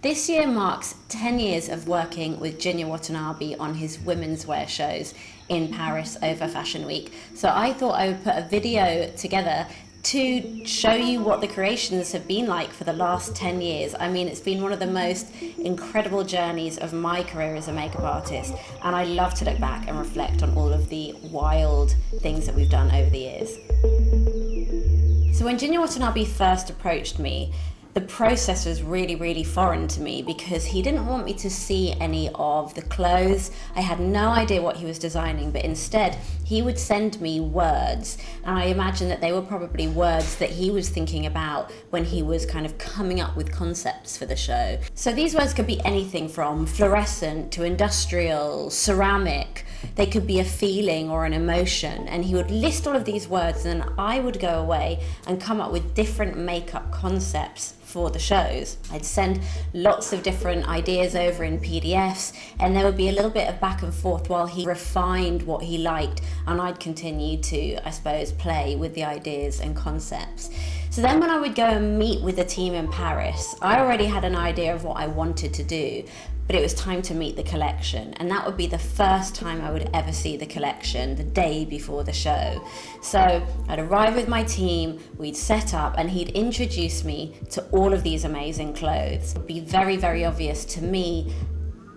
This year marks 10 years of working with Junya Watanabe on his women's wear shows in Paris over Fashion Week. So I thought I would put a video together to show you what the creations have been like for the last 10 years. I mean, it's been one of the most incredible journeys of my career as a makeup artist, and I love to look back and reflect on all of the wild things that we've done over the years. So when Junya Watanabe first approached me, the process was really foreign to me because he didn't want me to see any of the clothes. I had no idea what he was designing, but instead he would send me words, and I imagine that they were probably words that he was thinking about when he was kind of coming up with concepts for the show. So these words could be anything from fluorescent to industrial, ceramic. They could be a feeling or an emotion, and he would list all of these words, and then I would go away and come up with different makeup concepts for the shows. I'd send lots of different ideas over in PDFs, and there would be a little bit of back and forth while he refined what he liked, and I'd continue to, I suppose, play with the ideas and concepts. So then when I would go and meet with the team in Paris, I already had an idea of what I wanted to do, but it was time to meet the collection, and that would be the first time I would ever see the collection, the day before the show. So I'd arrive with my team, we'd set up, and he'd introduce me to all of these amazing clothes. It would be very obvious to me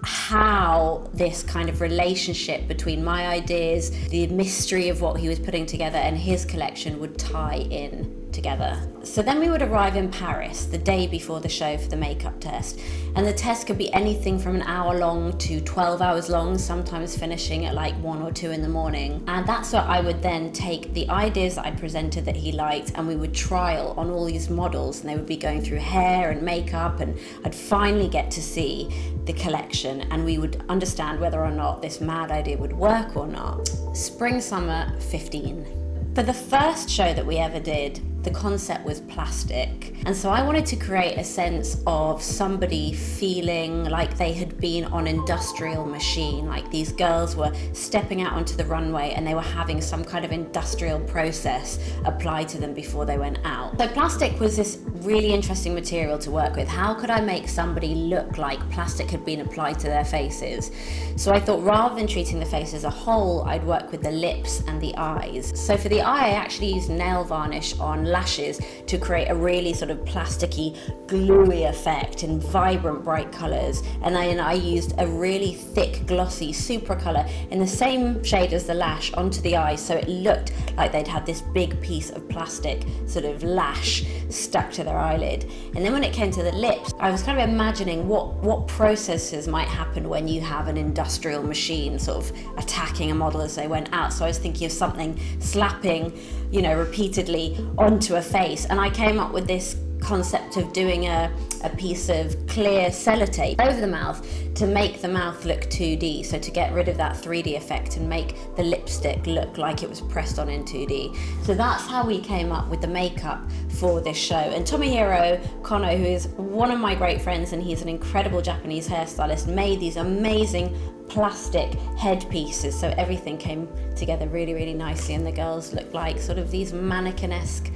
how this kind of relationship between my ideas, the mystery of what he was putting together, and his collection would tie in together. So then we would arrive in Paris the day before the show for the makeup test, and the test could be anything from an hour long to 12 hours long, sometimes finishing at like 1 or 2 in the morning. And that's where I would then take the ideas that I presented that he liked, and we would trial on all these models, and they would be going through hair and makeup, and I'd finally get to see the collection, and we would understand whether or not this mad idea would work or not. Spring summer 15. For the first show that we ever did, the concept was plastic, and so I wanted to create a sense of somebody feeling like they had been on an industrial machine, like these girls were stepping out onto the runway and they were having some kind of industrial process applied to them before they went out. So plastic was this really interesting material to work with. How could I make somebody look like plastic had been applied to their faces? So I thought rather than treating the face as a whole, I'd work with the lips and the eyes. So for the eye, I actually used nail varnish on lashes to create a really sort of plasticky, gluey effect in vibrant, bright colors. And then I used a really thick, glossy Supra color in the same shade as the lash onto the eyes, so it looked like they'd had this big piece of plastic sort of lash stuck to their eyelid. And then when it came to the lips, I was kind of imagining what processes might happen when you have an industrial machine sort of attacking a model as they went out. So I was thinking of something slapping, you know, repeatedly onto a face, and I came up with this concept of doing a piece of clear sellotape over the mouth to make the mouth look 2D, so to get rid of that 3D effect and make the lipstick look like it was pressed on in 2D. So that's how we came up with the makeup for this show. And Tomohiro Kono, who is one of my great friends and he's an incredible Japanese hairstylist, made these amazing plastic headpieces, so everything came together really nicely, and the girls looked like sort of these mannequin-esque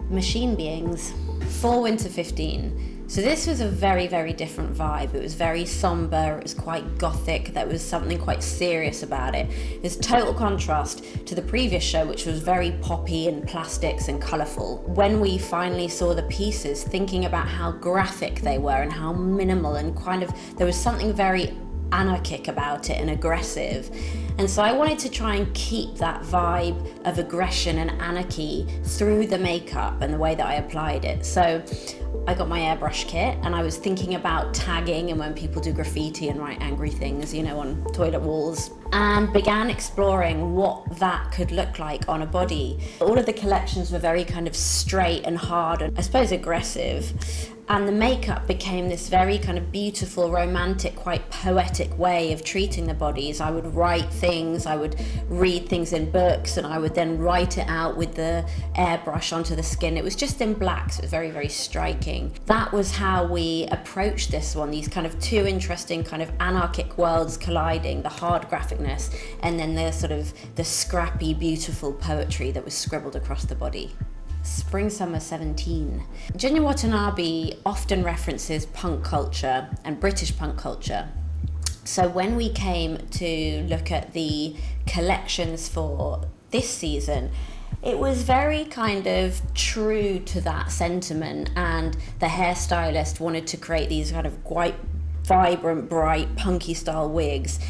machine beings. Fall winter 15. So this was a very different vibe. It was very somber, it was quite gothic, there was something quite serious about it. There's total contrast to the previous show, which was very poppy and plastics and colourful. When we finally saw the pieces, thinking about how graphic they were and how minimal, and kind of there was something very anarchic about it and aggressive. And so I wanted to try and keep that vibe of aggression and anarchy through the makeup and the way that I applied it. So I got my airbrush kit, and I was thinking about tagging and when people do graffiti and write angry things, you know, on toilet walls, and began exploring what that could look like on a body. All of the collections were very kind of straight and hard and I suppose aggressive. And the makeup became this very kind of beautiful, romantic, quite poetic way of treating the bodies. I would write things, I would read things in books, and I would then write it out with the airbrush onto the skin. It was just in black, so it was very striking. That was how we approached this one, these kind of two interesting kind of anarchic worlds colliding, the hard graphicness and then the sort of the scrappy, beautiful poetry that was scribbled across the body. Spring Summer 17. Junya Watanabe often references punk culture and British punk culture. So when we came to look at the collections for this season, it was very kind of true to that sentiment, and the hairstylist wanted to create these kind of quite vibrant, bright, punky style wigs.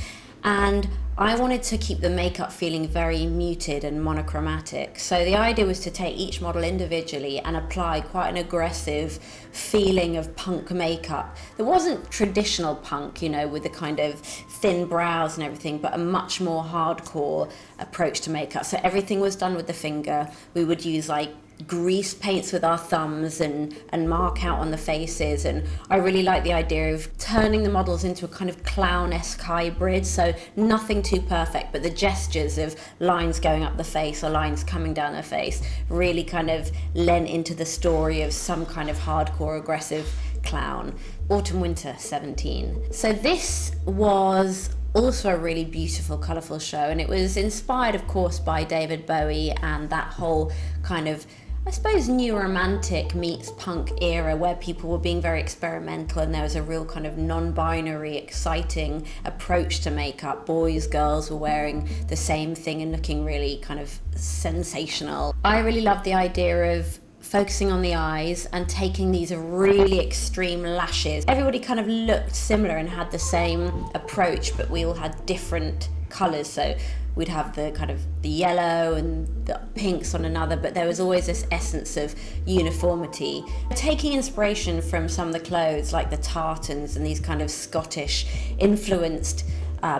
And I wanted to keep the makeup feeling very muted and monochromatic. So the idea was to take each model individually and apply quite an aggressive feeling of punk makeup. There wasn't traditional punk, you know, with the kind of thin brows and everything, but a much more hardcore approach to makeup. So everything was done with the finger. We would use like grease paints with our thumbs and mark out on the faces. And I really like the idea of turning the models into a kind of clown-esque hybrid, so nothing too perfect, but the gestures of lines going up the face or lines coming down the face really kind of lent into the story of some kind of hardcore aggressive clown. Autumn Winter 17. So this was also a really beautiful, colourful show, and it was inspired, of course, by David Bowie and that whole kind of, I suppose, new romantic meets punk era where people were being very experimental and there was a real kind of non-binary, exciting approach to makeup. Boys, girls were wearing the same thing and looking really kind of sensational. I really loved the idea of focusing on the eyes and taking these really extreme lashes. Everybody kind of looked similar and had the same approach, but we all had different colours. So we'd have the kind of the yellow and the pinks on another, but there was always this essence of uniformity. Taking inspiration from some of the clothes, like the tartans and these kind of Scottish influenced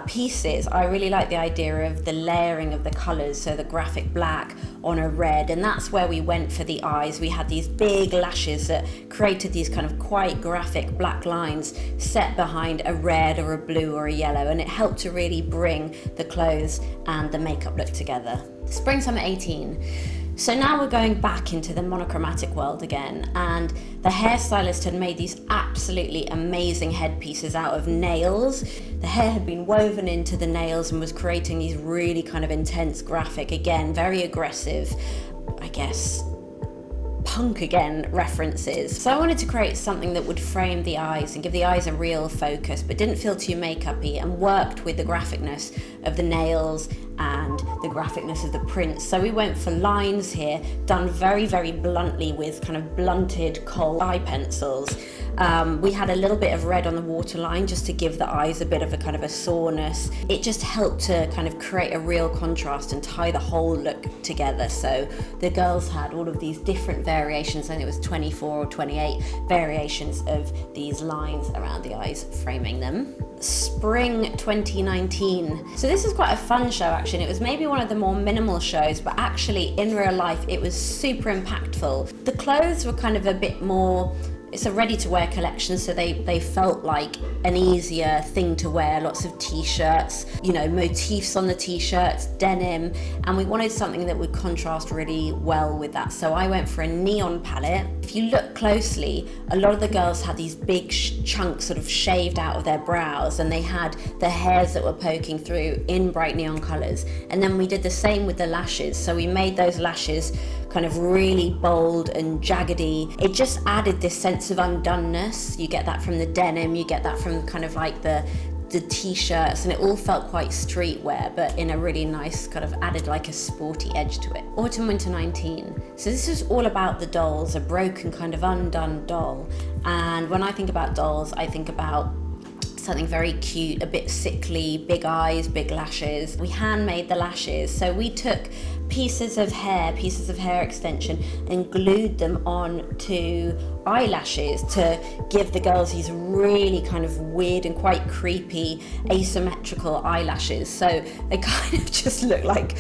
pieces, I really like the idea of the layering of the colours, so the graphic black on a red, and that's where we went for the eyes. We had these big lashes that created these kind of quite graphic black lines set behind a red or a blue or a yellow, and it helped to really bring the clothes and the makeup look together. Spring Summer 18. So now we're going back into the monochromatic world again, and the hairstylist had made these absolutely amazing headpieces out of nails. The hair had been woven into the nails and was creating these really kind of intense graphic, again, very aggressive, I guess, punk again references. So I wanted to create something that would frame the eyes and give the eyes a real focus, but didn't feel too makeup-y, and worked with the graphicness of the nails and the graphicness of the prints. So we went for lines here, done very, very bluntly with kind of blunted kohl eye pencils. We had a little bit of red on the waterline just to give the eyes a bit of a kind of a soreness. It just helped to kind of create a real contrast and tie the whole look together. So the girls had all of these different variations, and it was 24 or 28 variations of these lines around the eyes, framing them. Spring 2019. So this is quite a fun show actually. It was maybe one of the more minimal shows, but actually in real life it was super impactful. The clothes were kind of a bit more, it's a ready-to-wear collection, so they felt like an easier thing to wear. Lots of t-shirts, you know, motifs on the t-shirts, denim, and we wanted something that would contrast really well with that. So I went for a neon palette. If you look closely, a lot of the girls had these big chunks sort of shaved out of their brows, and they had the hairs that were poking through in bright neon colours. And then we did the same with the lashes. So we made those lashes kind of really bold and jaggedy. It just added this sense of undoneness. You get that from the denim, you get that from kind of like the t-shirts, and it all felt quite streetwear, but in a really nice kind of added like a sporty edge to it. Autumn Winter 19. So this is all about the dolls, a broken kind of undone doll. And when I think about dolls, I think about something very cute, a bit sickly, big eyes, big lashes. We handmade the lashes, so we took pieces of hair extension, and glued them on to eyelashes to give the girls these really kind of weird and quite creepy asymmetrical eyelashes. So they kind of just look like,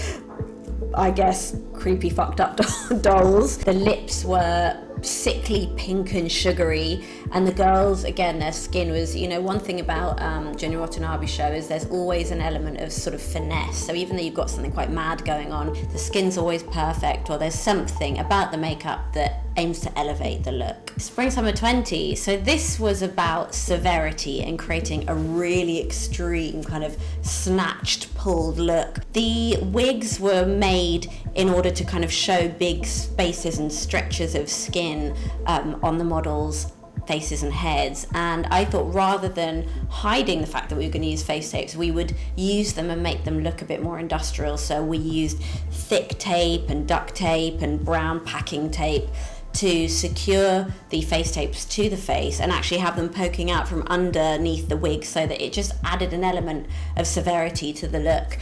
I guess, creepy fucked up dolls. The lips were sickly pink and sugary, and the girls, again, their skin was, you know, one thing about Junya Watanabe show is there's always an element of sort of finesse. So even though you've got something quite mad going on, the skin's always perfect, or there's something about the makeup that aims to elevate the look. Spring Summer 20, so this was about severity and creating a really extreme kind of snatched, pulled look. The wigs were made in order to kind of show big spaces and stretches of skin on the models' faces and heads, and I thought rather than hiding the fact that we were going to use face tapes, we would use them and make them look a bit more industrial. So we used thick tape and duct tape and brown packing tape to secure the face tapes to the face and actually have them poking out from underneath the wig, so that it just added an element of severity to the look.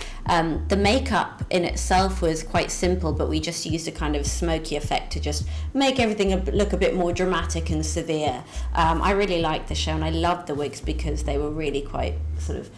The makeup in itself was quite simple, but we just used a kind of smoky effect to just make everything look a bit more dramatic and severe. I really liked the show, and I loved the wigs because they were really quite sort of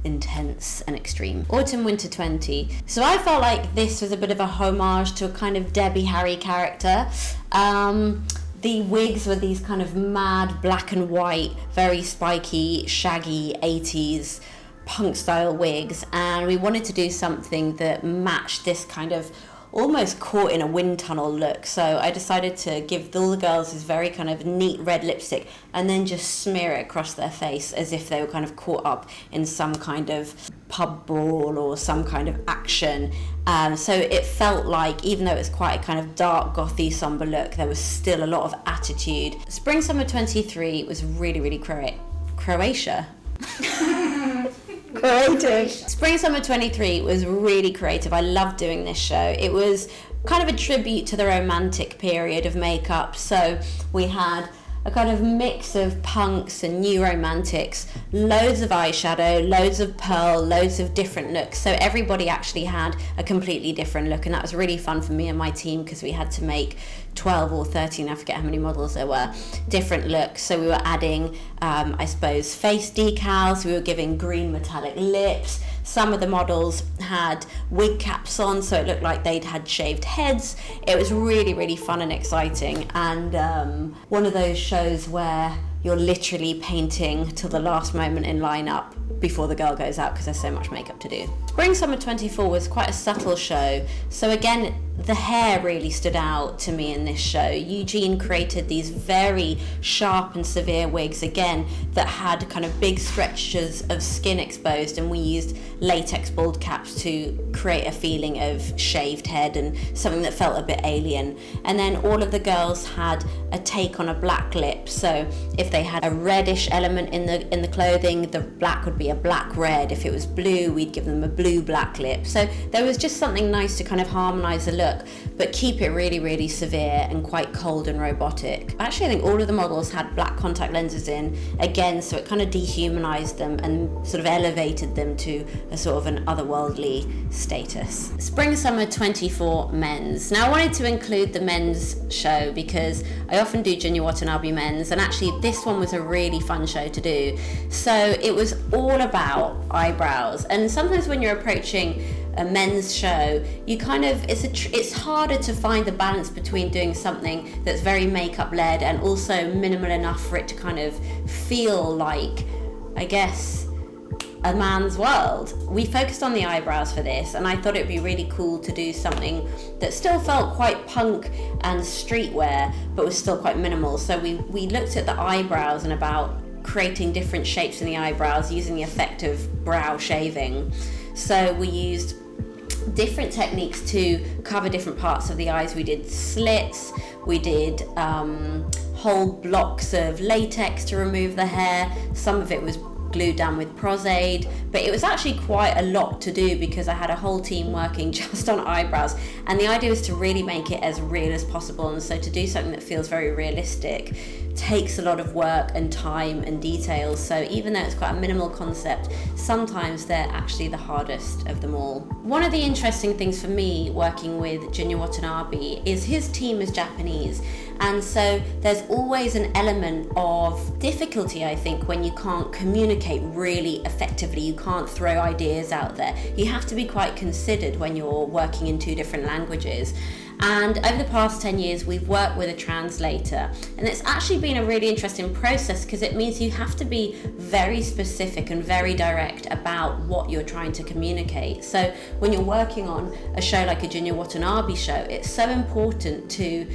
intense and extreme. Autumn Winter 20. So I felt like this was a bit of a homage to a kind of Debbie Harry character. The wigs were these kind of mad black and white, very spiky, shaggy 80s punk style wigs, and we wanted to do something that matched this kind of almost caught in a wind tunnel look. So I decided to give all the girls this very kind of neat red lipstick and then just smear it across their face as if they were kind of caught up in some kind of pub brawl or some kind of action. So it felt like, even though it was quite a kind of dark, gothy, somber look, there was still a lot of attitude. Spring Summer 23 was really, really Croatia. Creative. Spring Summer 23 was really creative. I loved doing this show. It was kind of a tribute to the romantic period of makeup. So we had a kind of mix of punks and new romantics, loads of eyeshadow, loads of pearl, loads of different looks. So everybody actually had a completely different look, and that was really fun for me and my team because we had to make 12 or 13, I forget how many models there were, different looks. So we were adding, I suppose, face decals, we were giving green metallic lips. Some of the models had wig caps on, so it looked like they'd had shaved heads. It was really, really fun and exciting, and one of those shows where you're literally painting till the last moment in line-up before the girl goes out because there's so much makeup to do. Spring Summer 24 was quite a subtle show, so again, the hair really stood out to me in this show. Eugene created these very sharp and severe wigs, again, that had kind of big stretches of skin exposed, and we used latex bald caps to create a feeling of shaved head and something that felt a bit alien. And then all of the girls had a take on a black lip, so if they had a reddish element in the clothing, the black would be a black red. If it was blue, we'd give them a blue black lip. So there was just something nice to kind of harmonize the look, but keep it really, really severe and quite cold and robotic. Actually, I think all of the models had black contact lenses in, again, so it kind of dehumanized them and sort of elevated them to a sort of an otherworldly status. Spring Summer 24 men's. Now I wanted to include the men's show because I often do Junya Watanabe men's, and actually this one was a really fun show to do. So it was all about eyebrows, and sometimes when you're approaching a men's show, you kind of, it's harder to find the balance between doing something that's very makeup led and also minimal enough for it to kind of feel like, I guess, a man's world. We focused on the eyebrows for this, and I thought it'd be really cool to do something that still felt quite punk and streetwear but was still quite minimal. So we looked at the eyebrows and about creating different shapes in the eyebrows using the effect of brow shaving. So we used different techniques to cover different parts of the eyes. We did slits, we did whole blocks of latex to remove the hair. Some of it was glued down with Prozaid, but it was actually quite a lot to do because I had a whole team working just on eyebrows, and the idea was to really make it as real as possible. And so to do something that feels very realistic takes a lot of work and time and details. So even though it's quite a minimal concept, sometimes they're actually the hardest of them all. One of the interesting things for me working with Junya Watanabe is his team is Japanese, and so there's always an element of difficulty, I think, when you can't communicate really effectively. You can't throw ideas out there. You have to be quite considered when you're working in two different languages. And over the past 10 years, we've worked with a translator. And it's actually been a really interesting process because it means you have to be very specific and very direct about what you're trying to communicate. So when you're working on a show like a Junya Watanabe show, it's so important to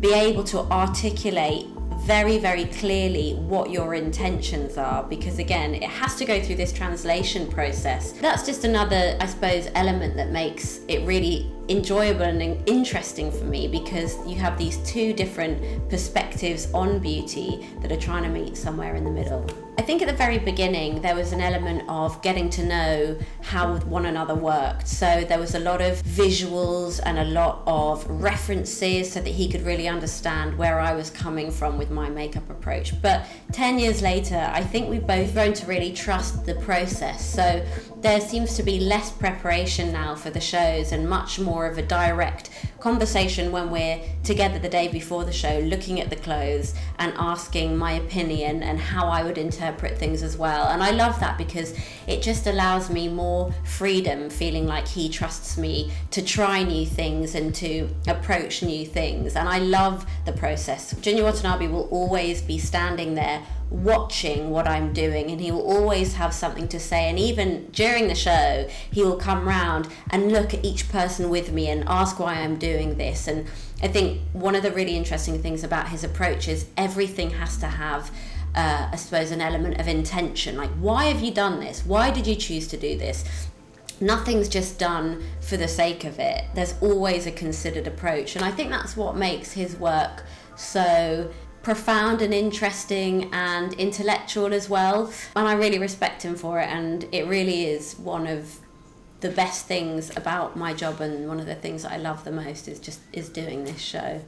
be able to articulate very, very clearly what your intentions are, because again, it has to go through this translation process. That's just another, I suppose, element that makes it really enjoyable and interesting for me, because you have these two different perspectives on beauty that are trying to meet somewhere in the middle. I think at the very beginning there was an element of getting to know how one another worked. So there was a lot of visuals and a lot of references so that he could really understand where I was coming from with my makeup approach. But 10 years later, I think we've both grown to really trust the process. So there seems to be less preparation now for the shows and much more of a direct conversation when we're together the day before the show, looking at the clothes and asking my opinion and how I would interpret things as well. And I love that because it just allows me more freedom, feeling like he trusts me to try new things and to approach new things. And I love the process. Junya Watanabe will always be standing there watching what I'm doing, and he will always have something to say, and even during the show he will come round and look at each person with me and ask why I'm doing this. And I think one of the really interesting things about his approach is everything has to have I suppose an element of intention, like why have you done this, why did you choose to do this? Nothing's just done for the sake of it. There's always a considered approach, and I think that's what makes his work so profound and interesting and intellectual as well. And I really respect him for it, and it really is one of the best things about my job, and one of the things that I love the most is doing this show.